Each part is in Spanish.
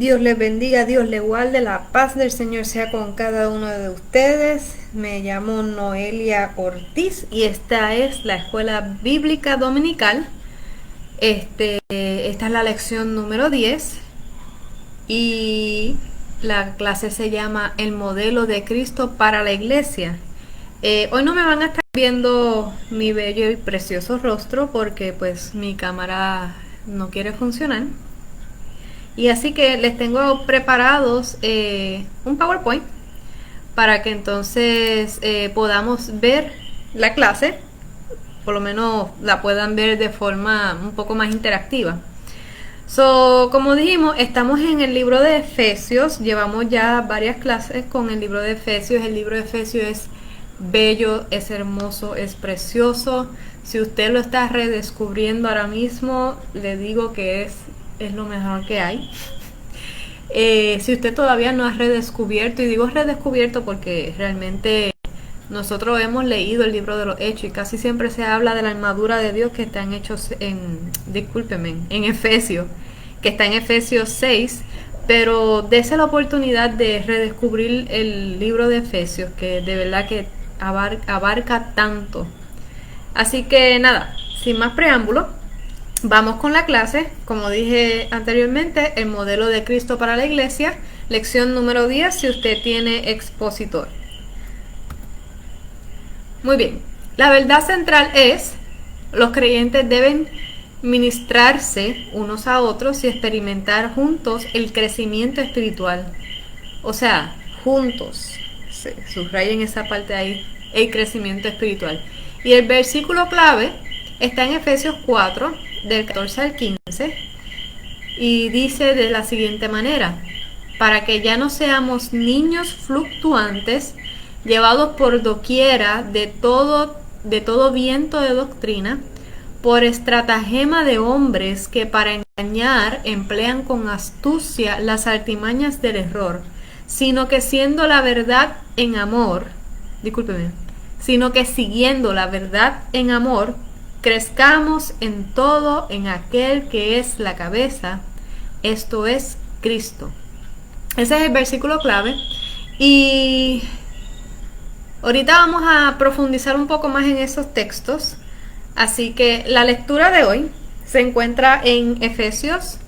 Dios les bendiga, Dios les guarde, la paz del Señor sea con cada uno de ustedes. Me llamo Noelia Ortiz y esta es la Escuela Bíblica Dominical. Esta es la lección número 10 y la clase se llama El modelo de Cristo para la iglesia. Hoy no me van a estar viendo mi bello y precioso rostro porque pues mi cámara no quiere funcionar. Y así que les tengo preparados un PowerPoint para que entonces podamos ver la clase, por lo menos la puedan ver de forma un poco más interactiva. Como dijimos, estamos en el libro de Efesios, llevamos ya varias clases con el libro de Efesios. El libro de Efesios es bello, es hermoso, es precioso. Si usted lo está redescubriendo ahora mismo, le digo que es lo mejor que hay. Si usted todavía no ha redescubierto, y digo redescubierto porque realmente nosotros hemos leído el libro de los Hechos y casi siempre se habla de la armadura de Dios que está en Hechos, en Efesios, que está en Efesios 6, pero dése la oportunidad de redescubrir el libro de Efesios, que de verdad que abarca tanto. Así que nada, sin más preámbulo, vamos con la clase. Como dije anteriormente, el modelo de Cristo para la iglesia, lección número 10, si usted tiene expositor. Muy bien, la verdad central es: los creyentes deben ministrarse unos a otros y experimentar juntos el crecimiento espiritual. O sea, juntos, subrayen esa parte ahí, el crecimiento espiritual. Y el versículo clave está en Efesios 4, del 14 al 15, y dice de la siguiente manera: para que ya no seamos niños fluctuantes, llevados por doquiera de todo viento de doctrina, por estratagema de hombres que para engañar emplean con astucia las artimañas del error, sino que siguiendo la verdad en amor, crezcamos en todo en aquel que es la cabeza, esto es Cristo. Ese es el versículo clave. Y ahorita vamos a profundizar un poco más en esos textos. Así que la lectura de hoy se encuentra en Efesios,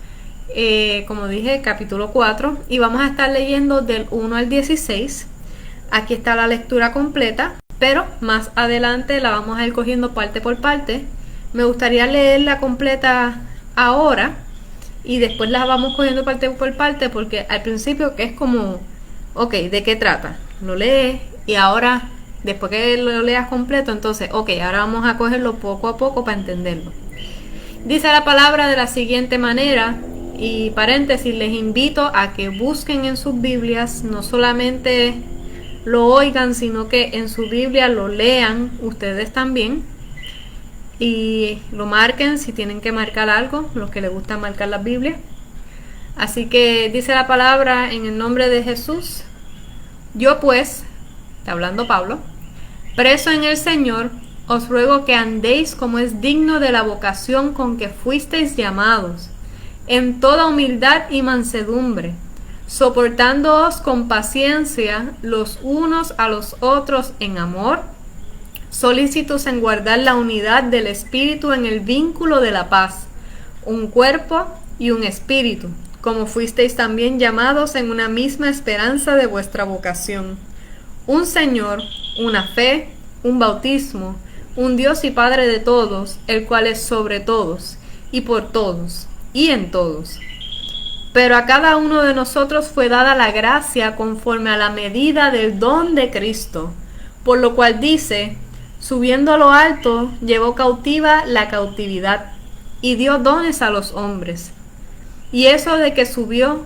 como dije, capítulo 4, y vamos a estar leyendo del 1 al 16. Aquí está la lectura completa, pero más adelante la vamos a ir cogiendo parte por parte. Me gustaría leerla completa ahora y después la vamos cogiendo parte por parte, porque al principio que es como, ok, ¿de qué trata? Lo lees y ahora, después que lo leas completo, entonces, ok, ahora vamos a cogerlo poco a poco para entenderlo. Dice la palabra de la siguiente manera, y paréntesis, les invito a que busquen en sus Biblias, no solamente lo oigan, sino que en su Biblia lo lean ustedes también y lo marquen si tienen que marcar algo, los que les gusta marcar las Biblias. Así que dice la palabra en el nombre de Jesús: yo pues, está hablando Pablo, preso en el Señor, os ruego que andéis como es digno de la vocación con que fuisteis llamados, en toda humildad y mansedumbre, soportándoos con paciencia los unos a los otros en amor, solícitos en guardar la unidad del Espíritu en el vínculo de la paz, un cuerpo y un espíritu, como fuisteis también llamados en una misma esperanza de vuestra vocación. Un Señor, una fe, un bautismo, un Dios y Padre de todos, el cual es sobre todos, y por todos, y en todos. Pero a cada uno de nosotros fue dada la gracia conforme a la medida del don de Cristo, por lo cual dice: subiendo a lo alto, llevó cautiva la cautividad, y dio dones a los hombres. Y eso de que subió,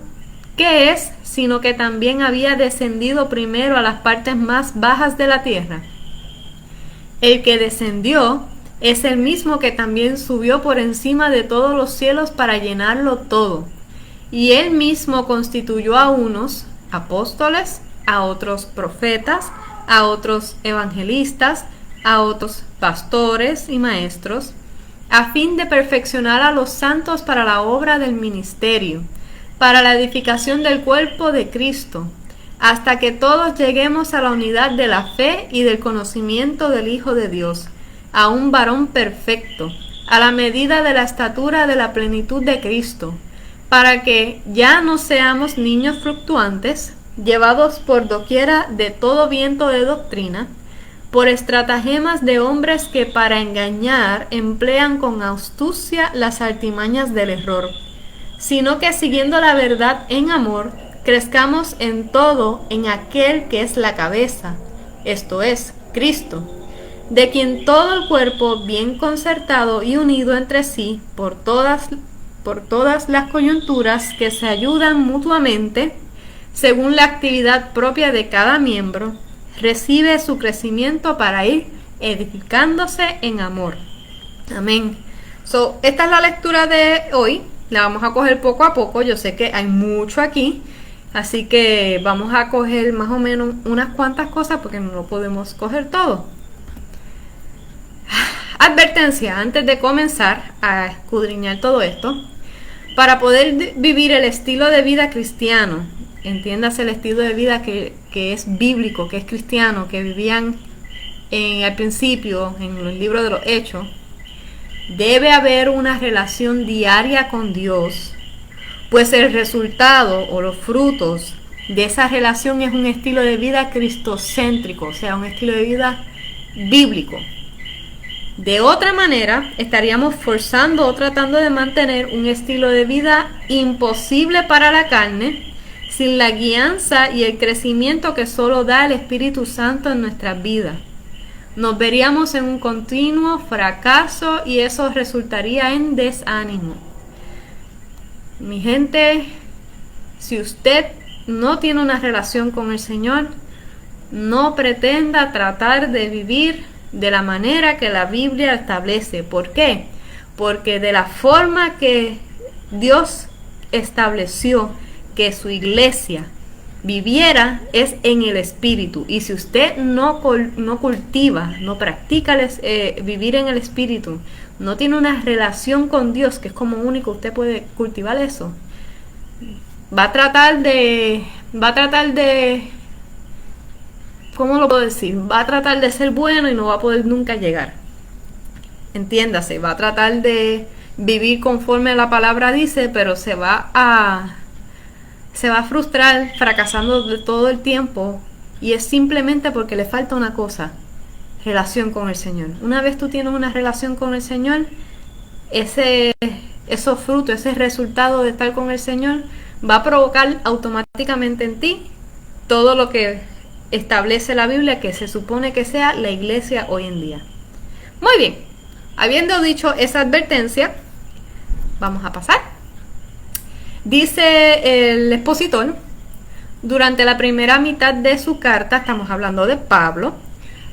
¿qué es? Sino que también había descendido primero a las partes más bajas de la tierra. El que descendió es el mismo que también subió por encima de todos los cielos para llenarlo todo. Y él mismo constituyó a unos apóstoles, a otros profetas, a otros evangelistas, a otros pastores y maestros, a fin de perfeccionar a los santos para la obra del ministerio, para la edificación del cuerpo de Cristo, hasta que todos lleguemos a la unidad de la fe y del conocimiento del Hijo de Dios, a un varón perfecto, a la medida de la estatura de la plenitud de Cristo, para que ya no seamos niños fluctuantes, llevados por doquiera de todo viento de doctrina, por estratagemas de hombres que para engañar emplean con astucia las artimañas del error, sino que siguiendo la verdad en amor, crezcamos en todo en aquel que es la cabeza, esto es, Cristo, de quien todo el cuerpo bien concertado y unido entre sí por todas las coyunturas que se ayudan mutuamente, según la actividad propia de cada miembro, recibe su crecimiento para ir edificándose en amor. Amén. Esta es la lectura de hoy. La vamos a coger poco a poco. Yo sé que hay mucho aquí, así que vamos a coger más o menos unas cuantas cosas porque no lo podemos coger todo. Advertencia, antes de comenzar a escudriñar todo esto, para poder vivir el estilo de vida cristiano, entiéndase el estilo de vida que es bíblico, que es cristiano, que vivían al principio en el libro de los Hechos, debe haber una relación diaria con Dios, pues el resultado o los frutos de esa relación es un estilo de vida cristocéntrico, o sea, un estilo de vida bíblico. De otra manera, estaríamos forzando o tratando de mantener un estilo de vida imposible para la carne, sin la guianza y el crecimiento que solo da el Espíritu Santo en nuestras vidas. Nos veríamos en un continuo fracaso y eso resultaría en desánimo. Mi gente, si usted no tiene una relación con el Señor, no pretenda tratar de vivir de la manera que la Biblia establece. ¿Por qué? Porque de la forma que Dios estableció que su iglesia viviera es en el Espíritu. Y si usted no cultiva, no practica vivir en el Espíritu, no tiene una relación con Dios, que es como único usted puede cultivar eso, va a tratar de ¿cómo lo puedo decir? Va a tratar de ser bueno y no va a poder nunca llegar. Entiéndase, va a tratar de vivir conforme la palabra dice, pero se va a frustrar fracasando de todo el tiempo, y es simplemente porque le falta una cosa: relación con el Señor. Una vez tú tienes una relación con el Señor, esos frutos, ese resultado de estar con el Señor va a provocar automáticamente en ti todo lo que establece la Biblia que se supone que sea la iglesia hoy en día. Muy bien, habiendo dicho esa advertencia, vamos a pasar. Dice el expositor: durante la primera mitad de su carta, estamos hablando de Pablo,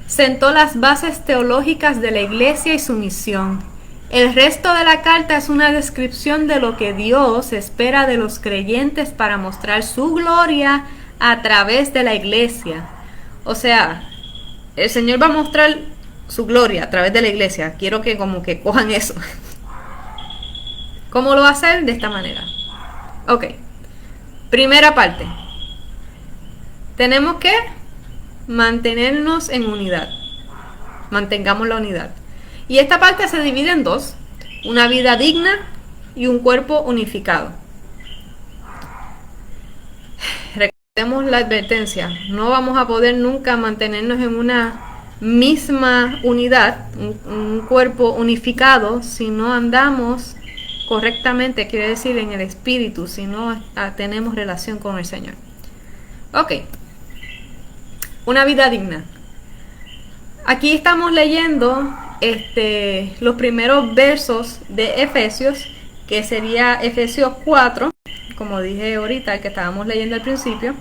sentó las bases teológicas de la iglesia y su misión. El resto de la carta es una descripción de lo que Dios espera de los creyentes para mostrar su gloria a través de la iglesia. O sea, el Señor va a mostrar su gloria a través de la iglesia. Quiero que como que cojan eso. ¿Cómo lo va a hacer? De esta manera. Ok. Primera parte. Tenemos que mantenernos en unidad. Mantengamos la unidad. Y esta parte se divide en dos: una vida digna y un cuerpo unificado. Recordemos la advertencia: no vamos a poder nunca mantenernos en una misma unidad, un cuerpo unificado, si no andamos correctamente, quiere decir en el Espíritu, si no tenemos relación con el Señor. Ok, una vida digna. Aquí estamos leyendo los primeros versos de Efesios, que sería Efesios 4, como dije ahorita, el que estábamos leyendo al principio.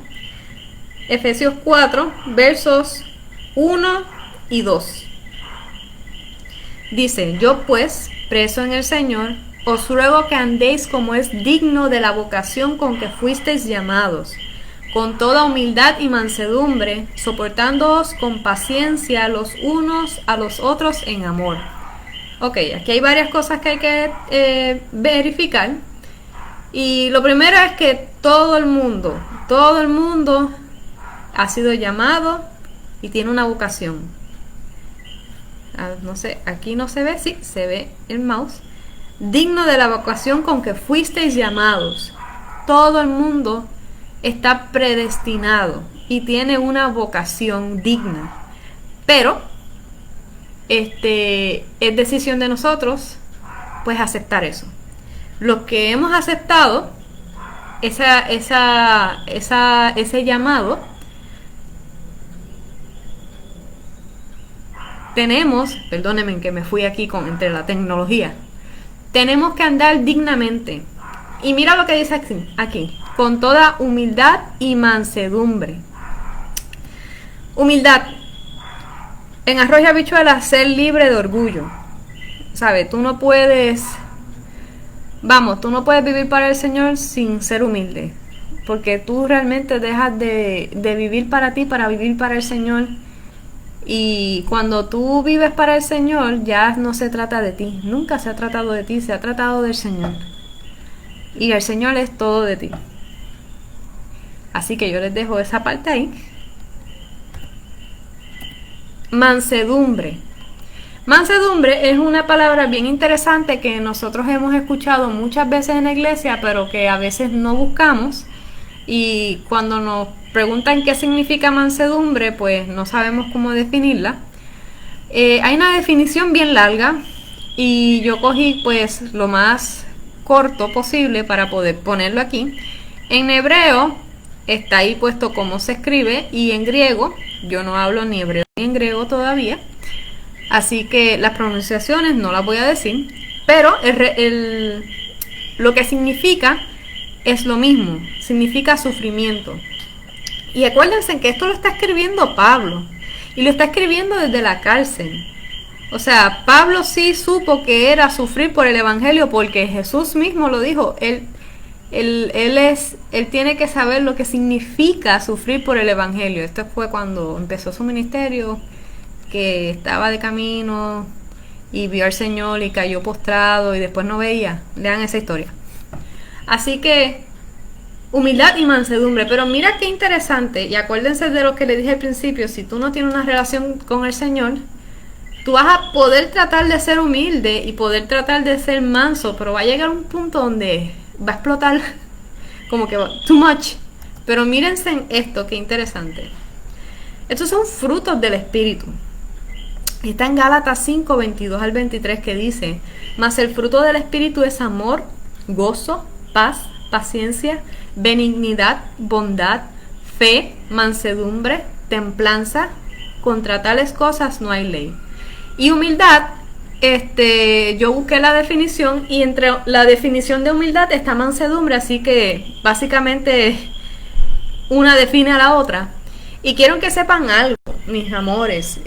Efesios 4, versos 1 y 2. Dice: yo pues, preso en el Señor, os ruego que andéis como es digno de la vocación con que fuisteis llamados, con toda humildad y mansedumbre, soportándoos con paciencia los unos a los otros en amor. Ok, aquí hay varias cosas que hay que verificar. Y lo primero es que todo el mundo ha sido llamado y tiene una vocación. No sé, aquí no se ve, sí, se ve el mouse. Digno de la vocación con que fuisteis llamados. Todo el mundo está predestinado y tiene una vocación digna. Pero es decisión de nosotros pues aceptar eso. Los que hemos aceptado ese llamado, tenemos, perdónenme que me fui aquí entre la tecnología, tenemos que andar dignamente. Y mira lo que dice aquí, con toda humildad y mansedumbre. Humildad. En arroz y habichuelas, ser libre de orgullo. ¿Sabes? Tú no puedes vivir para el Señor sin ser humilde. Porque tú realmente dejas de vivir para ti para vivir para el Señor. Y cuando tú vives para el Señor, ya no se trata de ti. Nunca se ha tratado de ti, se ha tratado del Señor. Y el Señor es todo de ti. Así que yo les dejo esa parte ahí. Mansedumbre. Mansedumbre es una palabra bien interesante que nosotros hemos escuchado muchas veces en la iglesia, pero que a veces no buscamos. Y cuando nos preguntan qué significa mansedumbre, pues no sabemos cómo definirla. Hay una definición bien larga y yo cogí pues lo más corto posible para poder ponerlo aquí. En hebreo está ahí puesto cómo se escribe, y en griego, yo no hablo ni hebreo ni en griego todavía, así que las pronunciaciones no las voy a decir, pero lo que significa es lo mismo, significa sufrimiento. Y acuérdense que esto lo está escribiendo Pablo, y lo está escribiendo desde la cárcel. O sea, Pablo sí supo que era sufrir por el evangelio, porque Jesús mismo lo dijo. Él tiene que saber lo que significa sufrir por el evangelio. Esto fue cuando empezó su ministerio, que estaba de camino y vio al Señor y cayó postrado y después no veía. Lean esa historia. Así que humildad y mansedumbre. Pero mira qué interesante, y acuérdense de lo que le dije al principio: si tú no tienes una relación con el Señor, tú vas a poder tratar de ser humilde y poder tratar de ser manso, pero va a llegar un punto donde va a explotar como que too much. Pero mírense en esto, qué interesante. Estos son frutos del Espíritu. Está en Gálatas 5, 22 al 23, que dice: mas el fruto del Espíritu es amor, gozo, paz, paciencia, benignidad, bondad, fe, mansedumbre, templanza. Contra tales cosas no hay ley. Y humildad, yo busqué la definición, y entre la definición de humildad está mansedumbre, así que básicamente una define a la otra. Y quiero que sepan algo, mis amores,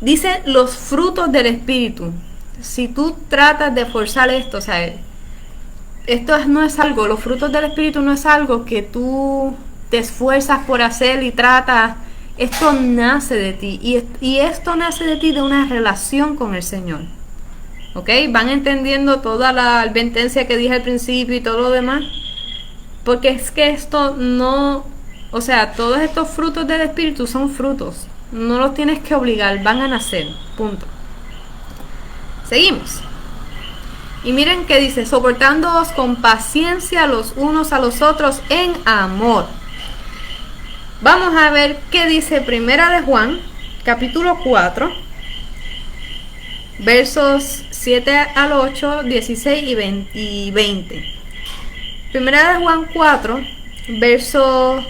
dice los frutos del Espíritu. Si tú tratas de forzar esto, o sea, esto no es algo, los frutos del Espíritu no es algo que tú te esfuerzas por hacer y tratas. Esto nace de ti, y esto nace de ti de una relación con el Señor. ¿Ok? ¿Van entendiendo toda la advertencia que dije al principio y todo lo demás? Porque es que esto no... O sea, todos estos frutos del Espíritu son frutos. No los tienes que obligar, van a nacer. Punto. Seguimos. Y miren que dice: soportándoos con paciencia los unos a los otros en amor. Vamos a ver qué dice Primera de Juan, capítulo 4, versos 7 al 8, 16 y 20. Primera de Juan 4, verso...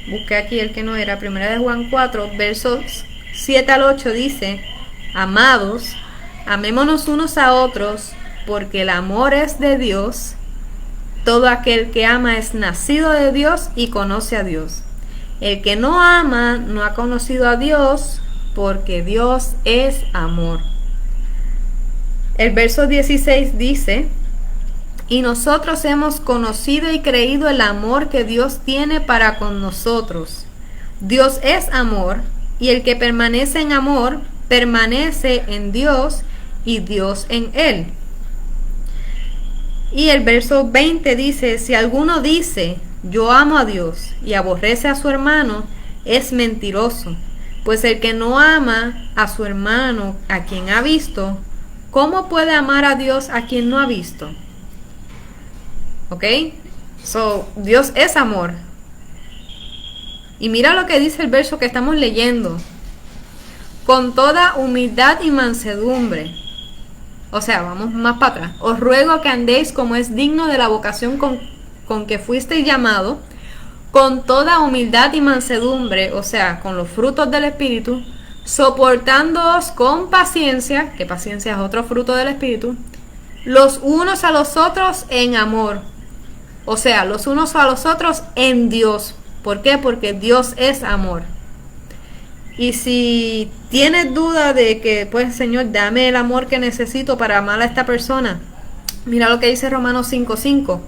Busqué aquí el que no era. Primera de Juan 4, versos 7 al 8 dice: amados, amémonos unos a otros, porque el amor es de Dios. Todo aquel que ama es nacido de Dios y conoce a Dios. El que no ama no ha conocido a Dios, porque Dios es amor. El verso 16 dice: y nosotros hemos conocido y creído el amor que Dios tiene para con nosotros. Dios es amor, y el que permanece en amor, permanece en Dios y Dios en él. Y el verso 20 dice, si alguno dice, yo amo a Dios y aborrece a su hermano, es mentiroso. Pues el que no ama a su hermano, a quien ha visto, ¿cómo puede amar a Dios a quien no ha visto? ¿Ok? So, Dios es amor. Y mira lo que dice el verso que estamos leyendo. Con toda humildad y mansedumbre. O sea, vamos más para atrás. Os ruego que andéis como es digno de la vocación con que fuisteis llamado, con toda humildad y mansedumbre, o sea, con los frutos del Espíritu, soportándoos con paciencia, que paciencia es otro fruto del Espíritu, los unos a los otros en amor. O sea, los unos a los otros en Dios. ¿Por qué? Porque Dios es amor. Y si tienes duda de que, pues, Señor, dame el amor que necesito para amar a esta persona, mira lo que dice Romanos 5:5.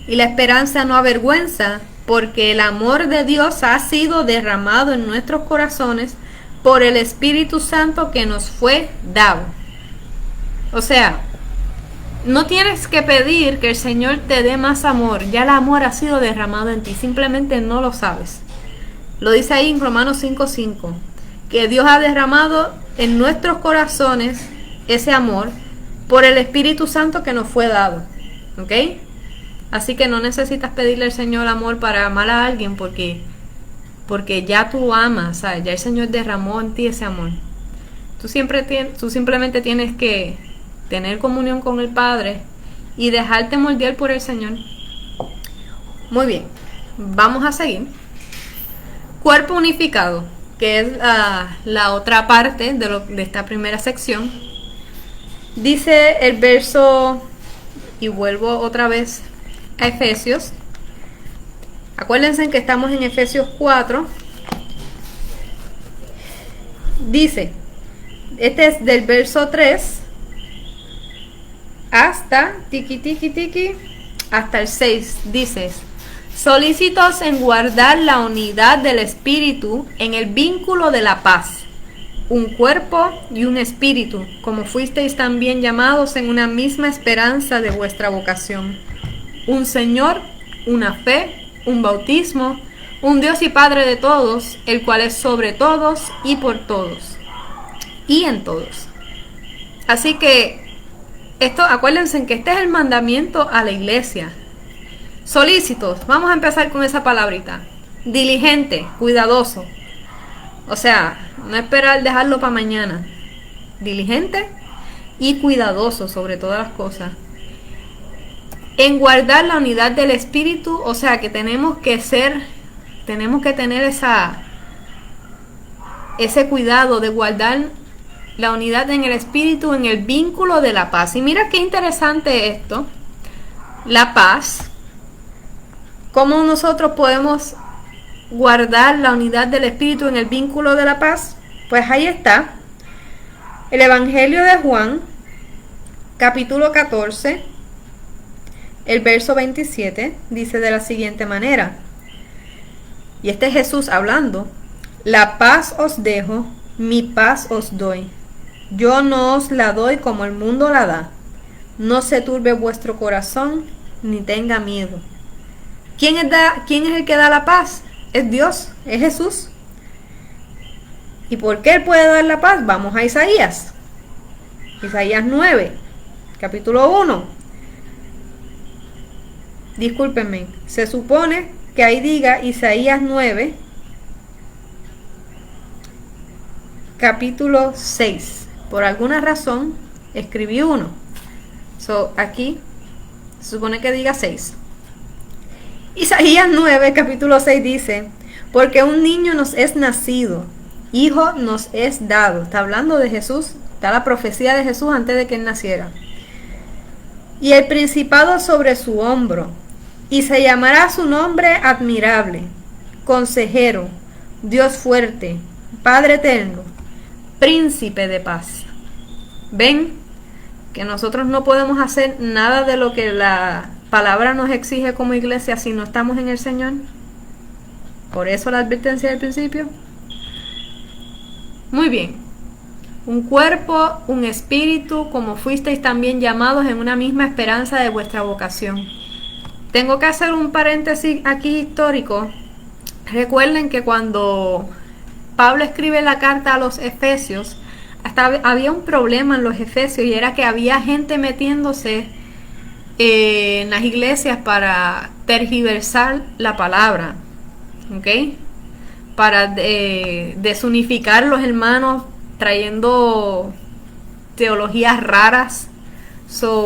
Y la esperanza no avergüenza, porque el amor de Dios ha sido derramado en nuestros corazones por el Espíritu Santo que nos fue dado. O sea, no tienes que pedir que el Señor te dé más amor. Ya el amor ha sido derramado en ti. Simplemente no lo sabes. Lo dice ahí en Romanos 5:5. Que Dios ha derramado en nuestros corazones ese amor por el Espíritu Santo que nos fue dado. ¿Ok? Así que no necesitas pedirle al Señor amor para amar a alguien porque ya tú amas, ¿sabes? Ya el Señor derramó en ti ese amor. Tú simplemente tienes que tener comunión con el Padre y dejarte moldear por el Señor. Muy bien, vamos a seguir. Cuerpo unificado, que es la otra parte de esta primera sección. Dice el verso, y vuelvo otra vez a Efesios. Acuérdense que estamos en Efesios 4. Dice, este es del verso 3 hasta hasta el 6. Dice, solícitos en guardar la unidad del Espíritu en el vínculo de la paz, un cuerpo y un espíritu, como fuisteis también llamados en una misma esperanza de vuestra vocación, un Señor, una fe, un bautismo, un Dios y Padre de todos, el cual es sobre todos y por todos y en todos. Así que esto, acuérdense que este es el mandamiento a la iglesia. Solícitos, vamos a empezar con esa palabrita. Diligente, cuidadoso. O sea, no esperar dejarlo para mañana. Diligente y cuidadoso sobre todas las cosas. En guardar la unidad del Espíritu, o sea que tenemos que tener ese cuidado de guardar la unidad en el Espíritu, en el vínculo de la paz. Y mira qué interesante esto. La paz. ¿Cómo nosotros podemos guardar la unidad del Espíritu en el vínculo de la paz? Pues ahí está. El Evangelio de Juan, capítulo 14, el verso 27, dice de la siguiente manera. Y este es Jesús hablando. La paz os dejo, mi paz os doy. Yo no os la doy como el mundo la da. No se turbe vuestro corazón, ni tenga miedo. ¿Quién es el que da la paz? Es Dios, es Jesús. ¿Y por qué Él puede dar la paz? Vamos a Isaías. Isaías 9, capítulo 1. Discúlpenme, se supone que ahí diga Isaías 9, capítulo 6. Por alguna razón escribí 1. Aquí se supone que diga 6. Isaías 9, capítulo 6 dice, porque un niño nos es nacido, hijo nos es dado. Está hablando de Jesús, está la profecía de Jesús antes de que Él naciera. Y el principado sobre su hombro, y se llamará su nombre admirable, consejero, Dios fuerte, Padre eterno, príncipe de paz. ¿Ven? Que nosotros no podemos hacer nada de lo que la palabra nos exige como iglesia si no estamos en el Señor. Por eso la advertencia del principio. Muy bien. un cuerpo, un espíritu, como fuisteis también llamados en una misma esperanza de vuestra vocación. Tengo que hacer un paréntesis aquí histórico. Recuerden que cuando Pablo escribe la carta a los Efesios, hasta había un problema en los Efesios, y era que había gente metiéndose en las iglesias para tergiversar la palabra, ¿ok? Para desunificar los hermanos, trayendo teologías raras.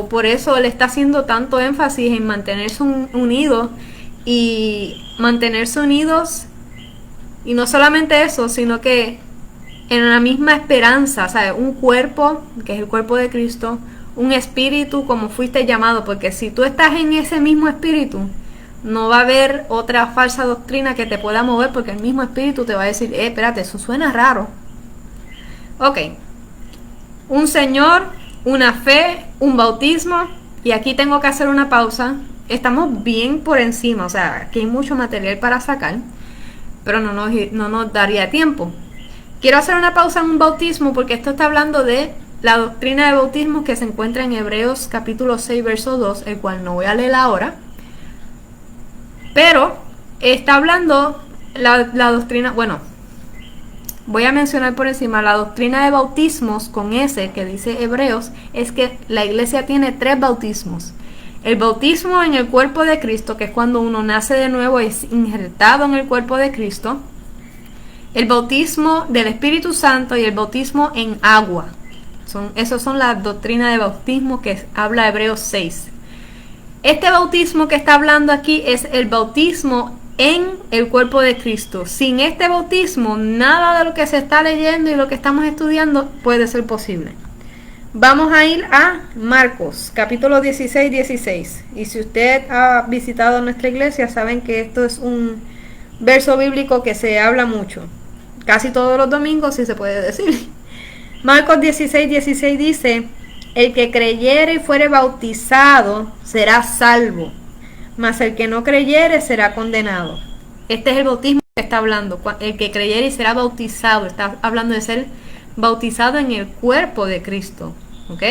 Por eso él está haciendo tanto énfasis en mantenerse unidos, y mantenerse unidos, y no solamente eso, sino que en la misma esperanza, ¿sabes? Un cuerpo, que es el cuerpo de Cristo, un espíritu como fuiste llamado, porque si tú estás en ese mismo espíritu, no va a haber otra falsa doctrina que te pueda mover, porque el mismo espíritu te va a decir, espérate, eso suena raro. Ok, un Señor, una fe, un bautismo, y aquí tengo que hacer una pausa. Estamos bien por encima, o sea, aquí hay mucho material para sacar, pero no nos daría tiempo. Quiero hacer una pausa en un bautismo, porque esto está hablando de la doctrina de bautismo que se encuentra en Hebreos capítulo 6, verso 2, el cual no voy a leer ahora, pero está hablando la doctrina, bueno, voy a mencionar por encima, la doctrina de bautismos con ese que dice Hebreos, es que la iglesia tiene 3 bautismos. El bautismo en el cuerpo de Cristo, que es cuando uno nace de nuevo y es injertado en el cuerpo de Cristo. El bautismo del Espíritu Santo y el bautismo en agua. Esas son las doctrinas de bautismo que habla Hebreos 6. Este bautismo que está hablando aquí es el bautismo en el cuerpo de Cristo. Sin este bautismo, nada de lo que se está leyendo y lo que estamos estudiando puede ser posible. Vamos a ir a Marcos, capítulo 16. Y si usted ha visitado nuestra iglesia, saben que esto es un verso bíblico que se habla mucho. Casi todos los domingos, si se puede decir. Marcos 16 dice, el que creyere y fuere bautizado será salvo, mas el que no creyere será condenado. Este es el bautismo que está hablando. El que creyere y será bautizado, está hablando de ser bautizado en el cuerpo de Cristo. ¿Ok?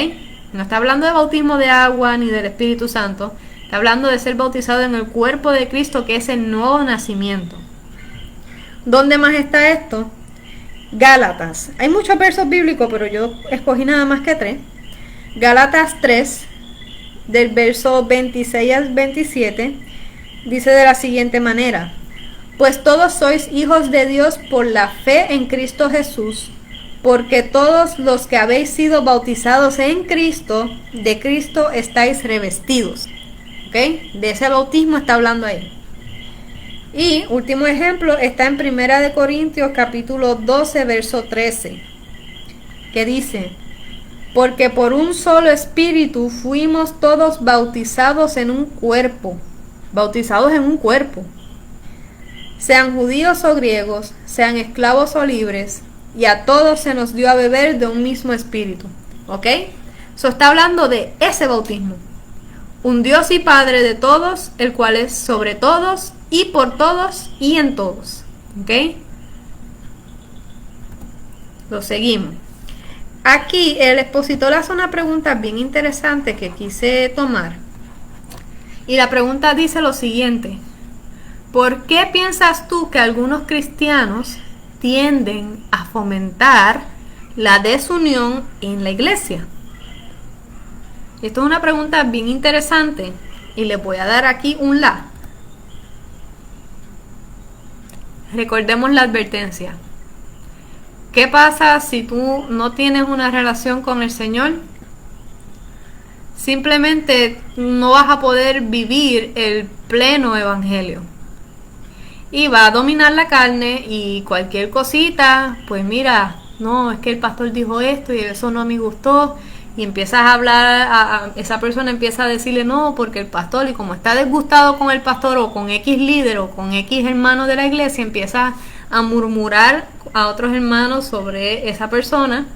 No está hablando de bautismo de agua ni del Espíritu Santo. Está hablando de ser bautizado en el cuerpo de Cristo, que es el nuevo nacimiento. ¿Dónde más está esto? Gálatas. Hay muchos versos bíblicos, pero yo escogí nada más que 3. Gálatas 3, del verso 26 al 27, dice de la siguiente manera: pues todos sois hijos de Dios por la fe en Cristo Jesús, porque todos los que habéis sido bautizados en Cristo, de Cristo estáis revestidos. ¿Ok? De ese bautismo está hablando ahí. Y último ejemplo está en 1 Corintios capítulo 12, verso 13, que dice: porque por un solo espíritu fuimos todos bautizados en un cuerpo. Bautizados en un cuerpo. Sean judíos o griegos, sean esclavos o libres, y a todos se nos dio a beber de un mismo espíritu. ¿Ok? Eso está hablando de ese bautismo. Un Dios y Padre de todos, el cual es sobre todos, y por todos, y en todos. ¿Ok? Lo seguimos. Aquí el expositor hace una pregunta bien interesante que quise tomar. Y la pregunta dice lo siguiente: ¿por qué piensas tú que algunos cristianos tienden a fomentar la desunión en la iglesia? Esto es una pregunta bien interesante y les voy a dar aquí un la. Recordemos la advertencia. ¿Qué pasa si tú no tienes una relación con el Señor? Simplemente no vas a poder vivir el pleno evangelio. Y va a dominar la carne, y cualquier cosita, pues mira, no, es que el pastor dijo esto y eso no me gustó. Y empiezas a hablar, esa persona empieza a decirle no, porque el pastor, y como está disgustado con el pastor o con X líder o con X hermano de la iglesia, empieza a murmurar a otros hermanos sobre esa persona.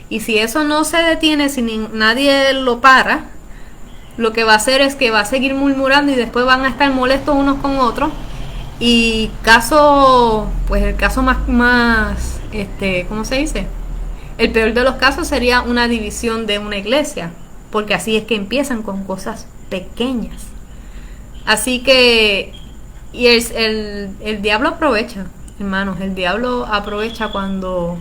Y si eso no se detiene, si nadie lo para, lo que va a hacer es que va a seguir murmurando, y después van a estar molestos unos con otros. Y el caso más, ¿cómo se dice? El peor de los casos sería una división de una iglesia, porque así es que empiezan con cosas pequeñas. Así que, y el diablo aprovecha, hermanos, el diablo aprovecha cuando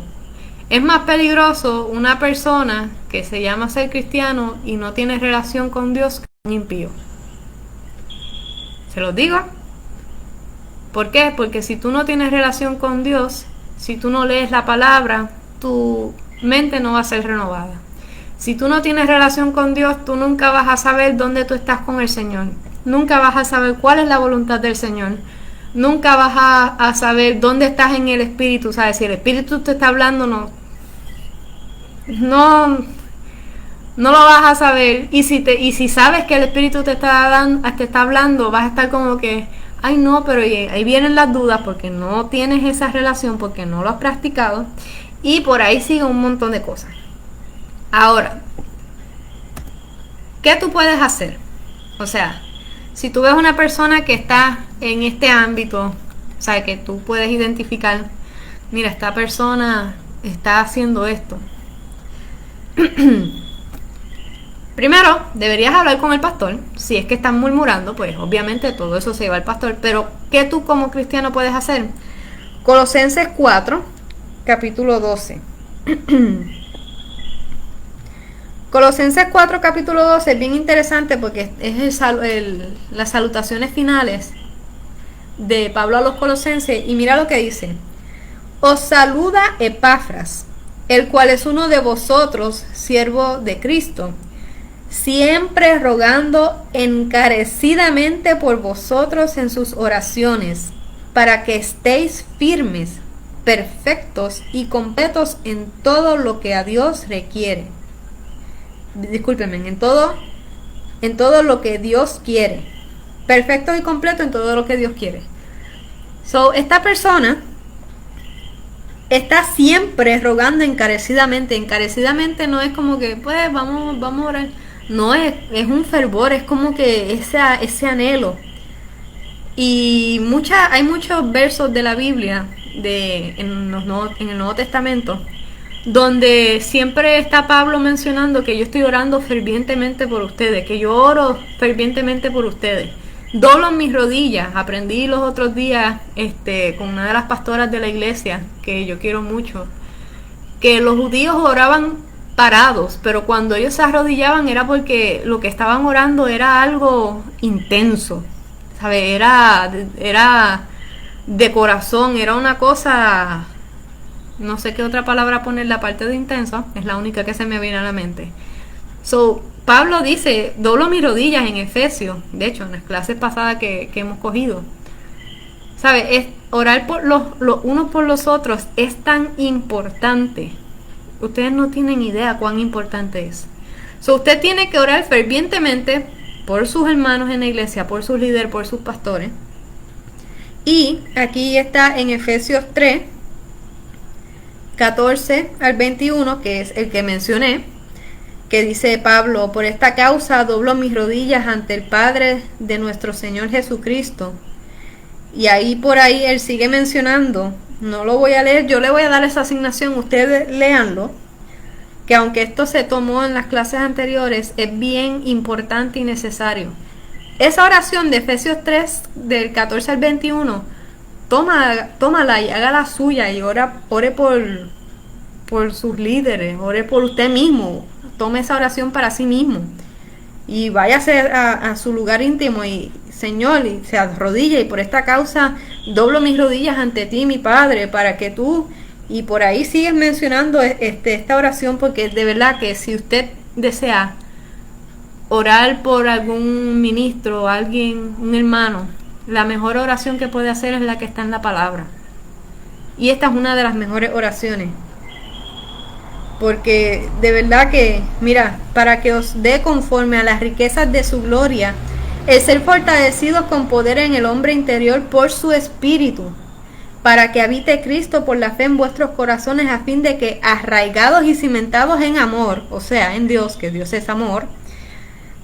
es más peligroso una persona que se llama ser cristiano y no tiene relación con Dios que un impío. Se los digo. ¿Por qué? Porque si tú no tienes relación con Dios, si tú no lees la palabra, tu mente no va a ser renovada. Si tú no tienes relación con Dios, tú nunca vas a saber dónde tú estás con el Señor. Nunca vas a saber cuál es la voluntad del Señor. Nunca vas a saber dónde estás en el Espíritu. ¿Sabes? Si el Espíritu te está hablando, no lo vas a saber. Y si sabes que el Espíritu te está hablando, vas a estar como que, ay no, pero ahí vienen las dudas porque no tienes esa relación, porque no lo has practicado. Y por ahí sigue un montón de cosas. Ahora, ¿qué tú puedes hacer? O sea, si tú ves una persona que está en este ámbito, o sea, que tú puedes identificar, mira, esta persona está haciendo esto. Primero, deberías hablar con el pastor. Si es que están murmurando, pues obviamente todo eso se lleva al pastor. Pero, ¿qué tú como cristiano puedes hacer? Colosenses 4, capítulo 12. Colosenses 4, capítulo 12 es bien interesante porque es las salutaciones finales de Pablo a los colosenses. Y mira lo que dice. Os saluda Epafras, el cual es uno de vosotros, siervo de Cristo, siempre rogando encarecidamente por vosotros en sus oraciones, para que estéis firmes, perfectos y completos en todo lo que a Dios requiere. Discúlpenme, en todo lo que Dios quiere. Perfecto y completo en todo lo que Dios quiere. So, esta persona está siempre rogando encarecidamente. Encarecidamente no es como que, pues, vamos a orar. No, es un fervor, es como que ese anhelo. Y hay muchos versos de la Biblia, en el Nuevo Testamento, donde siempre está Pablo mencionando que yo estoy orando fervientemente por ustedes, que yo oro fervientemente por ustedes. Doblo mis rodillas. Aprendí los otros días con una de las pastoras de la iglesia, que yo quiero mucho, que los judíos oraban parados, pero cuando ellos se arrodillaban era porque lo que estaban orando era algo intenso, ¿sabes? Era de corazón, era una cosa... No sé qué otra palabra poner la parte de intenso, es la única que se me viene a la mente. So, Pablo dice, doblo mis rodillas en Efesios, de hecho, en las clases pasadas que hemos cogido. ¿Sabe? Es orar por los unos por los otros es tan importante. Ustedes no tienen idea cuán importante es. So, usted tiene que orar fervientemente por sus hermanos en la iglesia, por sus líderes, por sus pastores. Y aquí está en Efesios 3, 14 al 21, que es el que mencioné, que dice Pablo, por esta causa doblo mis rodillas ante el Padre de nuestro Señor Jesucristo. Y ahí por ahí él sigue mencionando, no lo voy a leer, yo le voy a dar esa asignación, ustedes léanlo, que aunque esto se tomó en las clases anteriores, es bien importante y necesario. Esa oración de Efesios 3, del 14 al 21, tómala y hágala suya y ore por sus líderes, ore por usted mismo, tome esa oración para sí mismo y váyase a su lugar íntimo y Señor, y se arrodilla y por esta causa doblo mis rodillas ante ti, mi Padre, para que tú, y por ahí sigues mencionando esta oración, porque de verdad que si usted desea orar por algún ministro, alguien, un hermano, la mejor oración que puede hacer es la que está en la palabra. Y esta es una de las mejores oraciones. Porque de verdad que, mira, para que os dé conforme a las riquezas de su gloria, el ser fortalecidos con poder en el hombre interior por su espíritu, para que habite Cristo por la fe en vuestros corazones, a fin de que, arraigados y cimentados en amor, o sea, en Dios, que Dios es amor,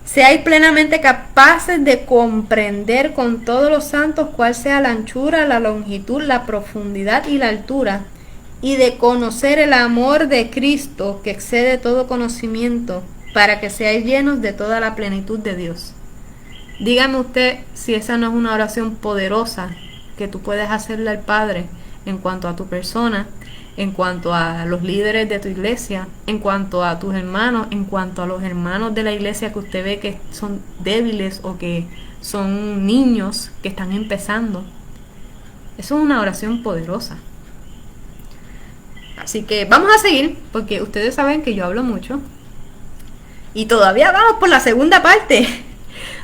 seáis plenamente capaces de comprender con todos los santos cuál sea la anchura, la longitud, la profundidad y la altura, y de conocer el amor de Cristo que excede todo conocimiento, para que seáis llenos de toda la plenitud de Dios. Dígame usted si esa no es una oración poderosa que tú puedes hacerle al Padre en cuanto a tu persona, en cuanto a los líderes de tu iglesia, en cuanto a tus hermanos, en cuanto a los hermanos de la iglesia que usted ve que son débiles o que son niños que están empezando. Eso es una oración poderosa. Así que vamos a seguir, porque ustedes saben que yo hablo mucho. Y todavía vamos por la segunda parte.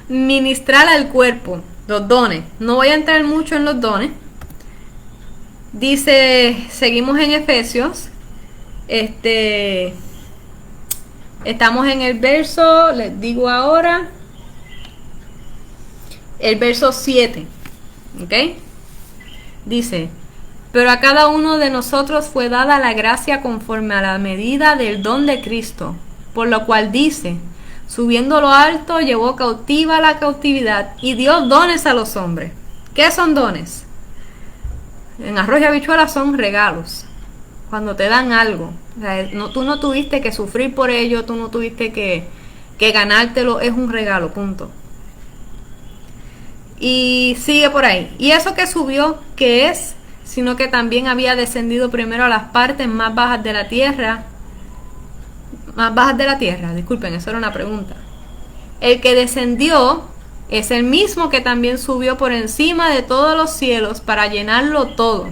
Ministrar al cuerpo, los dones. No voy a entrar mucho en los dones. Dice, seguimos en Efesios. Estamos en el verso, les digo ahora, el verso 7. ¿Ok? Dice, pero a cada uno de nosotros fue dada la gracia conforme a la medida del don de Cristo, por lo cual dice, subiendo lo alto, llevó cautiva la cautividad y dio dones a los hombres. ¿Qué son dones? En arroz y habichuelas son regalos. Cuando te dan algo. O sea, tú no tuviste que sufrir por ello, tú no tuviste que ganártelo, es un regalo, punto. Y sigue por ahí. Y eso que subió, ¿qué es? Sino que también había descendido primero a las partes más bajas de la tierra. Más bajas de la tierra, disculpen, eso era una pregunta. El que descendió es el mismo que también subió por encima de todos los cielos para llenarlo todo.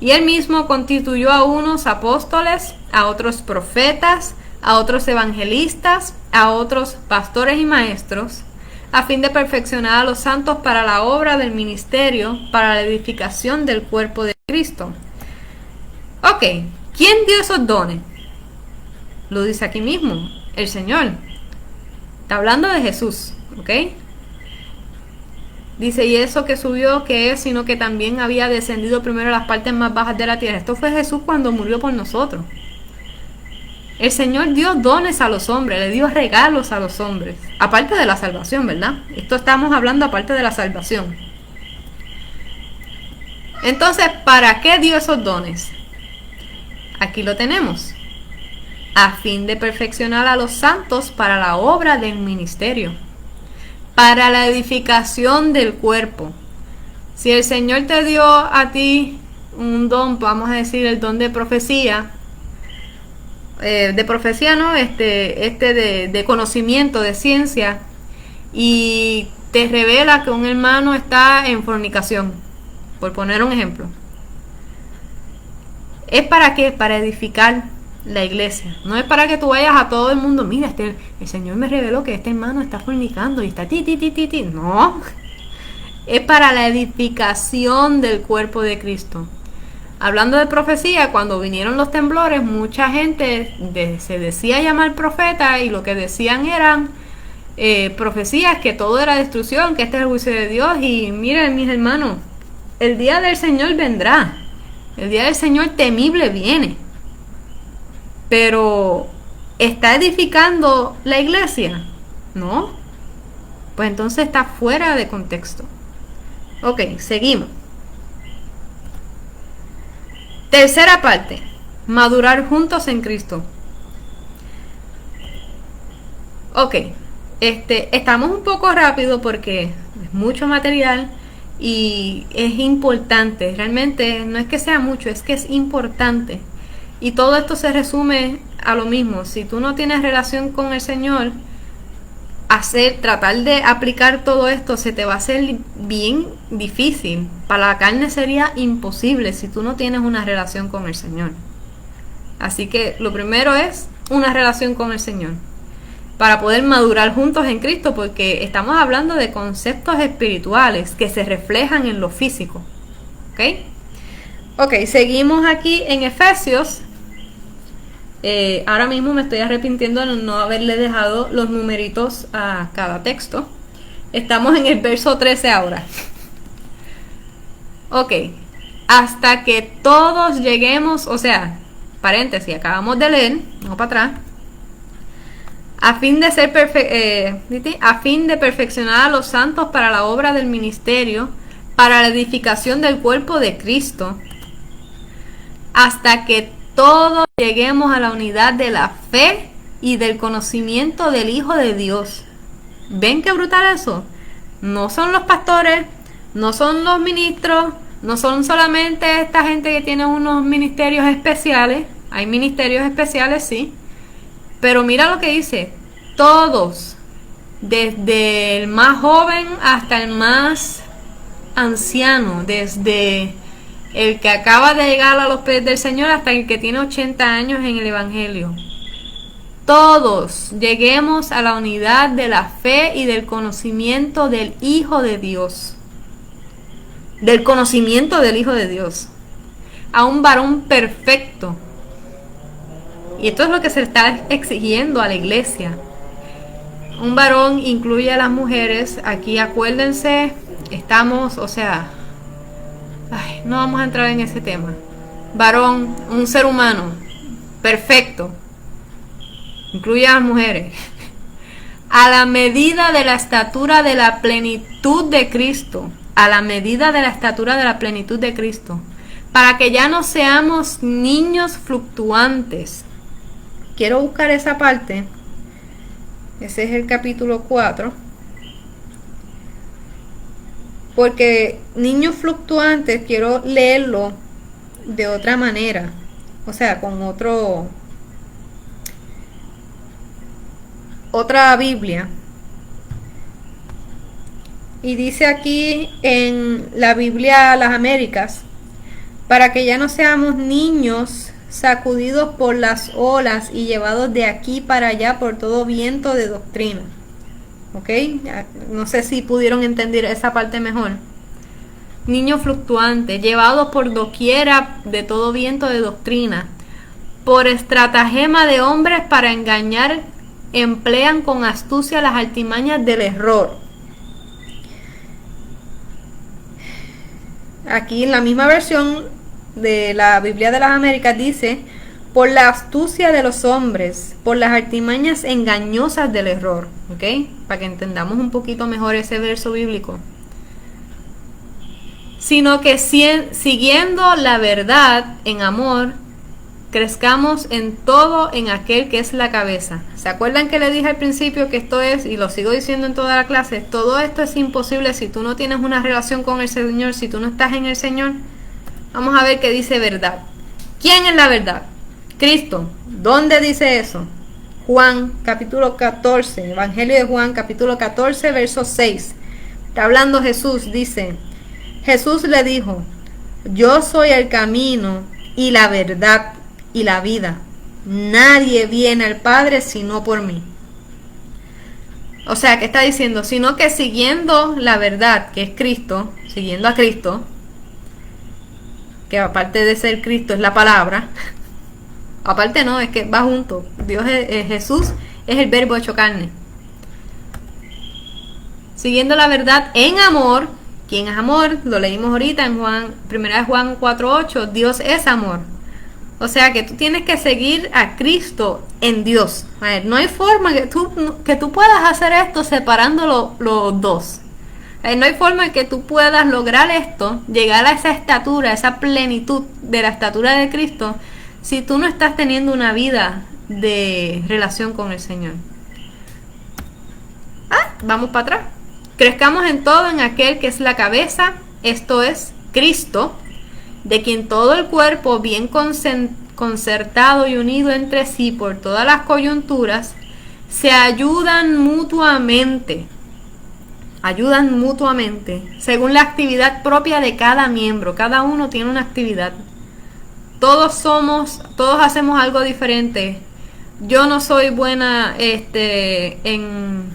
Y él mismo constituyó a unos apóstoles, a otros profetas, a otros evangelistas, a otros pastores y maestros, a fin de perfeccionar a los santos para la obra del ministerio, para la edificación del cuerpo de Cristo. Ok, ¿quién dio esos dones? Lo dice aquí mismo, el Señor. Está hablando de Jesús, ¿ok? Dice, y eso que subió, ¿qué es? Sino que también había descendido primero a las partes más bajas de la tierra. Esto fue Jesús cuando murió por nosotros. El Señor dio dones a los hombres, le dio regalos a los hombres. Aparte de la salvación, ¿verdad? Esto estamos hablando aparte de la salvación. Entonces, ¿para qué dio esos dones? Aquí lo tenemos. A fin de perfeccionar a los santos para la obra del ministerio, para la edificación del cuerpo. Si el Señor te dio a ti un don, vamos a decir el don de profecía, de conocimiento, de ciencia, y te revela que un hermano está en fornicación, por poner un ejemplo, ¿es para qué? Para edificar la iglesia. No es para que tú vayas a todo el mundo, mira, el Señor me reveló que este hermano está fornicando y está ti. No, es para la edificación del cuerpo de Cristo. Hablando de profecía, cuando vinieron los temblores, mucha gente se decía llamar profeta y lo que decían eran profecías, que todo era destrucción, que este es el juicio de Dios. Y miren, mis hermanos, el día del Señor vendrá, el día del Señor temible viene. Pero, ¿está edificando la iglesia? ¿No? Pues entonces está fuera de contexto. Ok, seguimos. Tercera parte. Madurar juntos en Cristo. Ok, estamos un poco rápido porque es mucho material y es importante. Realmente no es que sea mucho, es que es importante. Y todo esto se resume a lo mismo. Si tú no tienes relación con el Señor, tratar de aplicar todo esto se te va a hacer bien difícil. Para la carne sería imposible si tú no tienes una relación con el Señor. Así que lo primero es una relación con el Señor, para poder madurar juntos en Cristo, porque estamos hablando de conceptos espirituales que se reflejan en lo físico. Ok, seguimos aquí en Efesios. Ahora mismo me estoy arrepintiendo de no haberle dejado los numeritos a cada texto. Estamos en el verso 13 ahora. Ok, hasta que todos lleguemos, o sea, paréntesis, acabamos de leer, vamos para atrás. A fin de perfeccionar a los santos para la obra del ministerio, para la edificación del cuerpo de Cristo, hasta que todos lleguemos a la unidad de la fe y del conocimiento del Hijo de Dios. ¿Ven qué brutal eso? No son los pastores, no son los ministros, no son solamente esta gente que tiene unos ministerios especiales. Hay ministerios especiales, sí, pero mira lo que dice: todos, desde el más joven hasta el más anciano, desde el que acaba de llegar a los pies del Señor hasta el que tiene 80 años en el Evangelio. Todos lleguemos a la unidad de la fe y del conocimiento del Hijo de Dios. Del conocimiento del Hijo de Dios. A un varón perfecto. Y esto es lo que se está exigiendo a la iglesia. Un varón incluye a las mujeres. Aquí acuérdense, estamos, no vamos a entrar en ese tema. Varón, un ser humano perfecto, incluye a las mujeres, a la medida de la estatura de la plenitud de Cristo, a la medida de la estatura de la plenitud de Cristo, para que ya no seamos niños fluctuantes. Quiero buscar esa parte. Ese es el capítulo 4. Porque niños fluctuantes quiero leerlo de otra manera. O sea, con otra Biblia. Y dice aquí en la Biblia Las Américas: para que ya no seamos niños sacudidos por las olas y llevados de aquí para allá por todo viento de doctrina. ¿Ok? No sé si pudieron entender esa parte mejor. Niños fluctuantes, llevados por doquiera de todo viento de doctrina, por estratagema de hombres para engañar, emplean con astucia las artimañas del error. Aquí en la misma versión de la Biblia de las Américas dice: por la astucia de los hombres, por las artimañas engañosas del error. ¿Ok? Para que entendamos un poquito mejor ese verso bíblico. Sino que siguiendo la verdad en amor, crezcamos en todo en aquel que es la cabeza. ¿Se acuerdan que le dije al principio que esto es, y lo sigo diciendo en toda la clase, todo esto es imposible si tú no tienes una relación con el Señor, si tú no estás en el Señor? Vamos a ver qué dice verdad. ¿Quién es la verdad? Cristo. ¿Dónde dice eso? Juan capítulo 14, Evangelio de Juan capítulo 14, verso 6. Está hablando Jesús, dice: Jesús le dijo: yo soy el camino y la verdad y la vida. Nadie viene al Padre sino por mí. O sea, ¿qué está diciendo? Sino que siguiendo la verdad, que es Cristo, siguiendo a Cristo, que aparte de ser Cristo es la palabra, aparte no, es que va junto. Jesús es el verbo hecho carne. Siguiendo la verdad en amor. ¿Quién es amor? Lo leímos ahorita en primera de Juan 4:8. Dios es amor. O sea que tú tienes que seguir a Cristo en Dios. A ver, no hay forma que tú puedas hacer esto separando los dos. No hay forma que tú puedas lograr esto, llegar a esa estatura, esa plenitud de la estatura de Cristo, si tú no estás teniendo una vida de relación con el Señor. Vamos para atrás. Crezcamos en todo en aquel que es la cabeza, esto es Cristo, de quien todo el cuerpo, bien concertado y unido entre sí por todas las coyunturas, se ayudan mutuamente, según la actividad propia de cada miembro. Cada uno tiene una actividad. Todos hacemos algo diferente. Yo no soy buena en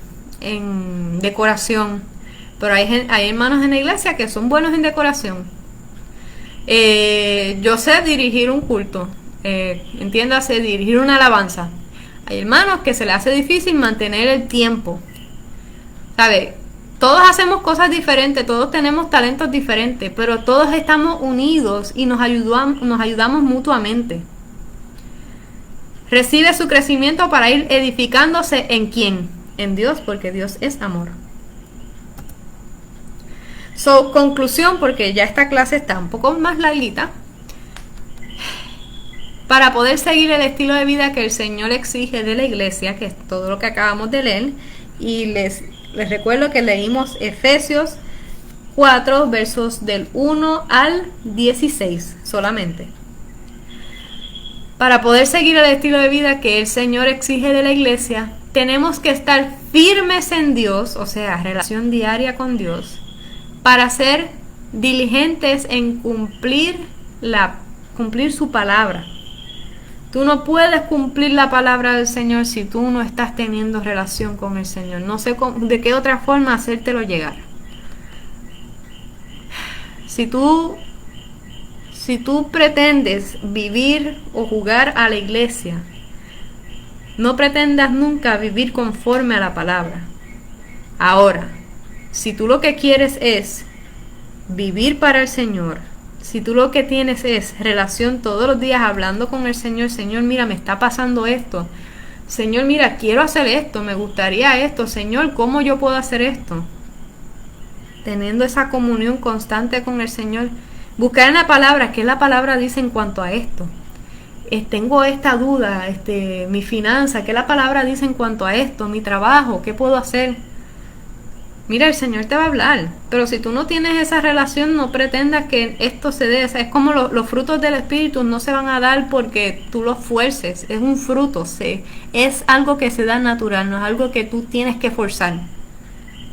decoración, pero hay hermanos en la iglesia que son buenos en decoración. Yo sé dirigir un culto, entiéndase, dirigir una alabanza. Hay hermanos que se les hace difícil mantener el tiempo, ¿sabe? Todos hacemos cosas diferentes, todos tenemos talentos diferentes, pero todos estamos unidos y nos ayudamos mutuamente. Recibe su crecimiento para ir edificándose ¿en quién? En Dios, porque Dios es amor. Conclusión, porque ya esta clase está un poco más larguita. para poder seguir el estilo de vida que el Señor exige de la iglesia, que es todo lo que acabamos de leer. Y les recuerdo que leímos Efesios 4, versos del 1 al 16 solamente. Para poder seguir el estilo de vida que el Señor exige de la iglesia, tenemos que estar firmes en Dios, o sea, relación diaria con Dios, para ser diligentes en cumplir su palabra. Tú no puedes cumplir la palabra del Señor si tú no estás teniendo relación con el Señor. No sé de qué otra forma hacértelo llegar. Si tú pretendes vivir o jugar a la iglesia, no pretendas nunca vivir conforme a la palabra. Ahora, si tú lo que quieres es vivir para el Señor, si tú lo que tienes es relación todos los días hablando con el Señor, Señor, mira, me está pasando esto. Señor, mira, quiero hacer esto, me gustaría esto. Señor, ¿cómo yo puedo hacer esto? Teniendo esa comunión constante con el Señor. Buscar en la palabra, ¿qué la palabra dice en cuanto a esto? Tengo esta duda, mi finanza, ¿qué la palabra dice en cuanto a esto? Mi trabajo, ¿qué puedo hacer? Mira, el Señor te va a hablar, pero si tú no tienes esa relación, no pretendas que esto se dé. O sea, es como los frutos del Espíritu no se van a dar porque tú los fuerces. Es un fruto, es algo que se da natural, no es algo que tú tienes que forzar.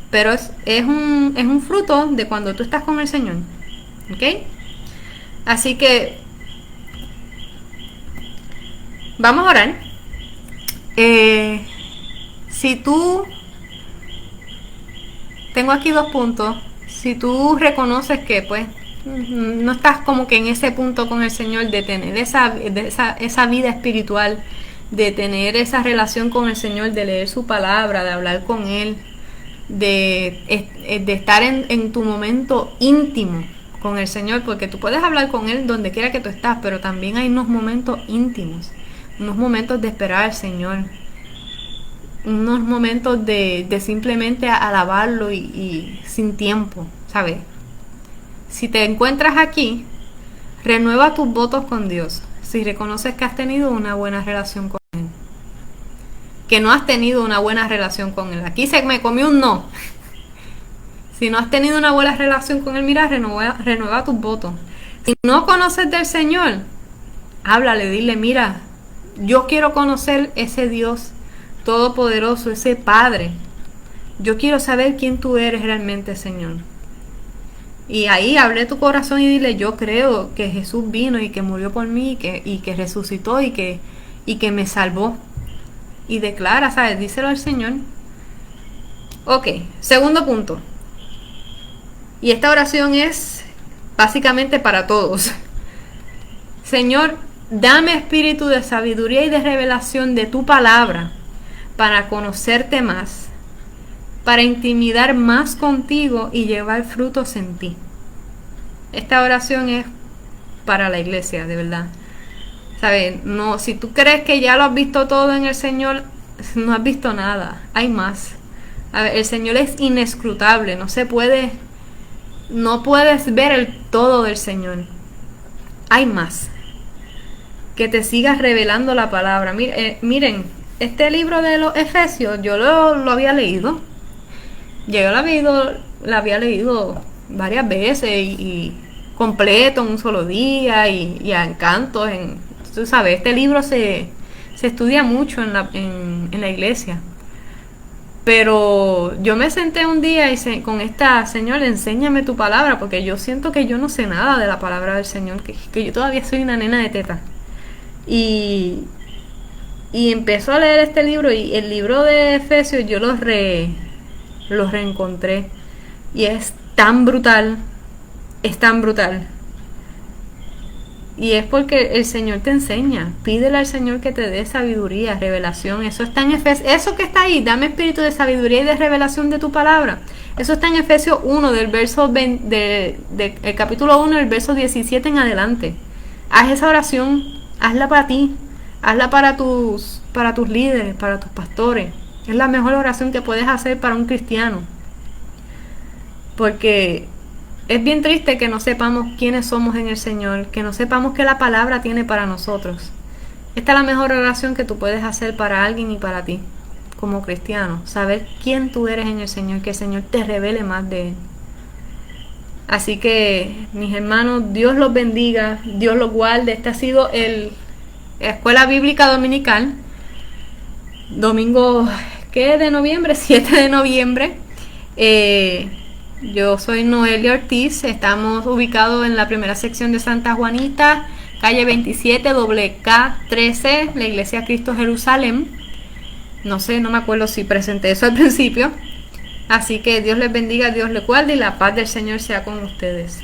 Pero es un fruto de cuando tú estás con el Señor. ¿Ok? Así que vamos a orar. Tengo aquí 2 puntos. Si tú reconoces que pues no estás como que en ese punto con el Señor de tener esa vida espiritual, de tener esa relación con el Señor, de leer su palabra, de hablar con Él, de estar en tu momento íntimo con el Señor, porque tú puedes hablar con Él donde quiera que tú estás, pero también hay unos momentos íntimos, unos momentos de esperar al Señor, unos momentos de simplemente alabarlo y sin tiempo, ¿sabes? Si te encuentras aquí, renueva tus votos con Dios. Si reconoces que has tenido una buena relación con Él, que no has tenido una buena relación con Él. Aquí se me comió un no. Si no has tenido una buena relación con Él, mira, renueva tus votos. Si no conoces del Señor, háblale, dile, mira, yo quiero conocer ese Dios todopoderoso, ese Padre. Yo quiero saber quién tú eres realmente, Señor. Y ahí hable tu corazón y dile, yo creo que Jesús vino y que murió por mí y que resucitó y que me salvó. Y declara, ¿sabes? Díselo al Señor. Ok, segundo punto. Y esta oración es básicamente para todos. Señor, dame espíritu de sabiduría y de revelación de tu palabra para conocerte más, para intimidar más contigo y llevar frutos en ti. Esta oración es para la iglesia, de verdad. ¿Sabes? No, si tú crees que ya lo has visto todo en el Señor, no has visto nada. Hay más. A ver, el Señor es inescrutable. No puedes ver el todo del Señor. Hay más. Que te sigas revelando la palabra. Miren, este libro de los Efesios, yo lo había leído. Yo lo había leído varias veces y completo en un solo día y a encantos. Tú sabes, este libro se estudia mucho en la iglesia. Pero yo me senté un día con esta, Señor, enséñame tu palabra, porque yo siento que yo no sé nada de la palabra del Señor, que yo todavía soy una nena de teta. Y empezó a leer este libro, y el libro de Efesios yo lo reencontré. Y es tan brutal, Y es porque el Señor te enseña. Pídele al Señor que te dé sabiduría, revelación. Eso está en Efesios. Eso que está ahí, dame espíritu de sabiduría y de revelación de tu palabra. Eso está en Efesios 1, del verso el capítulo 1, del verso 17 en adelante. Haz esa oración, hazla para ti, hazla para tus líderes, para tus pastores. Es la mejor oración que puedes hacer para un cristiano. Porque es bien triste que no sepamos quiénes somos en el Señor, que no sepamos qué la palabra tiene para nosotros. Esta es la mejor oración que tú puedes hacer para alguien y para ti, como cristiano. Saber quién tú eres en el Señor, que el Señor te revele más de Él. Así que, mis hermanos, Dios los bendiga, Dios los guarde. Este ha sido la Escuela Bíblica Dominical, domingo, ¿qué? De noviembre, 7 de noviembre. Yo soy Noelia Ortiz, estamos ubicados en la primera sección de Santa Juanita, calle 27, WK13, la Iglesia Cristo Jerusalén. No sé, no me acuerdo si presenté eso al principio. Así que Dios les bendiga, Dios les guarde y la paz del Señor sea con ustedes.